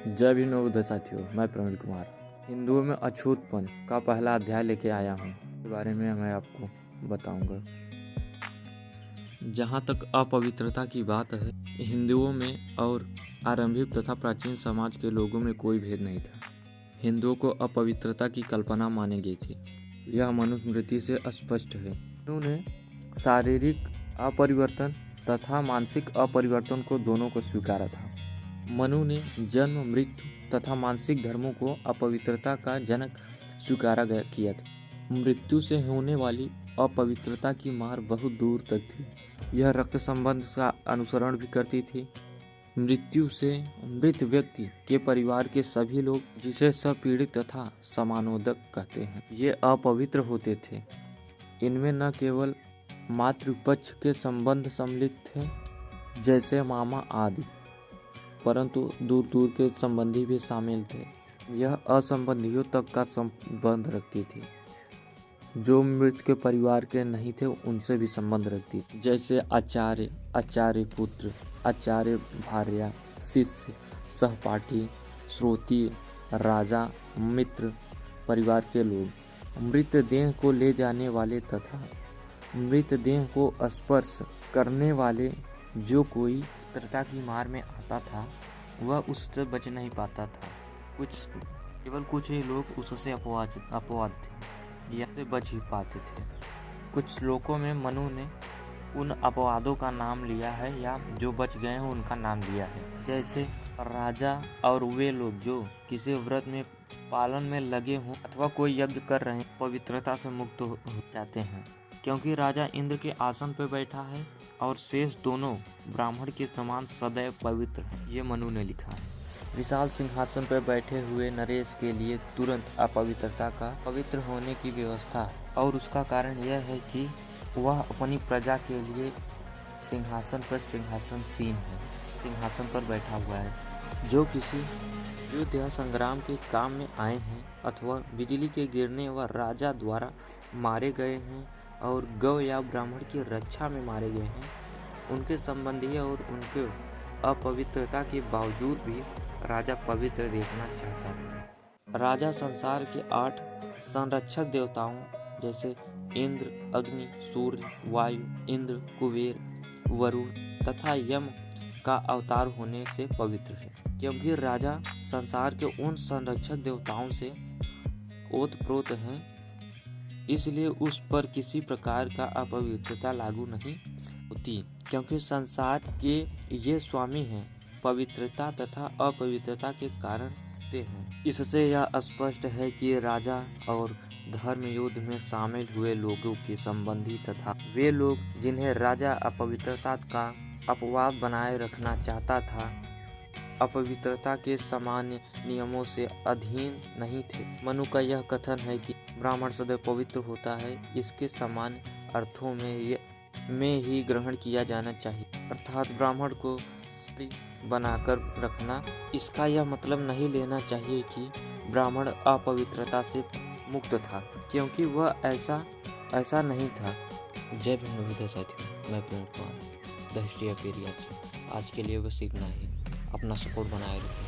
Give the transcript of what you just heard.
जय भीम नवोदय साथियों, मैं प्रवीण कुमार हिंदुओं में अछूतपन का पहला अध्याय लेके आया हूँ। इसके बारे में मैं आपको बताऊंगा। जहाँ तक अपवित्रता की बात है, हिंदुओं में और आरंभिक तथा प्राचीन समाज के लोगों में कोई भेद नहीं था। हिंदुओं को अपवित्रता की कल्पना मानी गई थी। यह मनुस्मृति से स्पष्ट है। उन्होंने शारीरिक अपरिवर्तन तथा मानसिक अपरिवर्तन को दोनों को स्वीकारा था। मनु ने जन्म, मृत्यु तथा मानसिक धर्मों को अपवित्रता का जनक स्वीकारा किया था। मृत्यु से होने वाली अपवित्रता की मार बहुत दूर तक थी। यह रक्त संबंध का अनुसरण भी करती थी। मृत्यु से मृत व्यक्ति के परिवार के सभी लोग, जिसे सपीड़ित तथा समानोदक कहते हैं, ये अपवित्र होते थे। इनमें न केवल मातृपक्ष के संबंध सम्मिलित थे, जैसे मामा आदि, परंतु दूर दूर के संबंधी भी शामिल थे। यह असंबंधियों तक का संबंध रखती थी। जो मृत के परिवार के नहीं थे उनसे भी संबंध रखती थी, जैसे आचार्य, आचार्य पुत्र, आचार्य भार्या, शिष्य, सहपाठी, श्रोत्रिय, राजा, मित्र, परिवार के लोग, मृतदेह को ले जाने वाले तथा मृतदेह को स्पर्श करने वाले। जो कोई पितृता की मार में आता था वह उससे बच नहीं पाता था। केवल कुछ ही लोग उससे अपवाद थे या से बच ही पाते थे। कुछ श्लोकों में मनु ने उन अपवादों का नाम लिया है या जो बच गए हैं उनका नाम लिया है, जैसे राजा और वे लोग जो किसी व्रत में पालन में लगे हों अथवा कोई यज्ञ कर रहे हैं, पवित्रता से मुक्त हो जाते हैं, क्योंकि राजा इंद्र के आसन पर बैठा है और शेष दोनों ब्राह्मण के समान सदैव पवित्र हैं। ये मनु ने लिखा है। विशाल सिंहासन पर बैठे हुए नरेश के लिए तुरंत अपवित्रता का पवित्र होने की व्यवस्था है, और उसका कारण यह है कि वह अपनी प्रजा के लिए सिंहासन पर बैठा हुआ है। जो किसी युद्ध या संग्राम के काम में आए हैं अथवा बिजली के गिरने व राजा द्वारा मारे गए हैं और गौ या ब्राह्मण की रक्षा में मारे गए हैं, उनके संबंधी और उनके अपवित्रता के बावजूद भी राजा पवित्र देखना चाहता था। राजा संसार के 8 संरक्षक देवताओं जैसे इंद्र, अग्नि, सूर्य, वायु, इंद्र, कुबेर, वरुण तथा यम का अवतार होने से पवित्र है। क्योंकि राजा संसार के उन संरक्षक देवताओं से ओतप्रोत हैं, इसलिए उस पर किसी प्रकार का अपवित्रता लागू नहीं होती, क्योंकि संसार के ये स्वामी हैं। पवित्रता तथा अपवित्रता के कारण होते हैं। इससे यह स्पष्ट है कि राजा और धर्म युद्ध में शामिल हुए लोगों के संबंधी तथा वे लोग जिन्हें राजा अपवित्रता का अपवाद बनाए रखना चाहता था, अपवित्रता के सामान्य नियमों से अधीन नहीं थे। मनु का यह कथन है कि ब्राह्मण सदैव पवित्र होता है, इसके सामान्य अर्थों में ही ग्रहण किया जाना चाहिए, अर्थात ब्राह्मण को स्त्री बनाकर रखना। इसका यह मतलब नहीं लेना चाहिए कि ब्राह्मण अपवित्रता से मुक्त था, क्योंकि वह ऐसा नहीं था। जय भीम नवोदय साथियों, मैं Praveen Kumar, the history of area. आज के लिए बस इतना ही। अपना सपोर्ट बनाए रखें।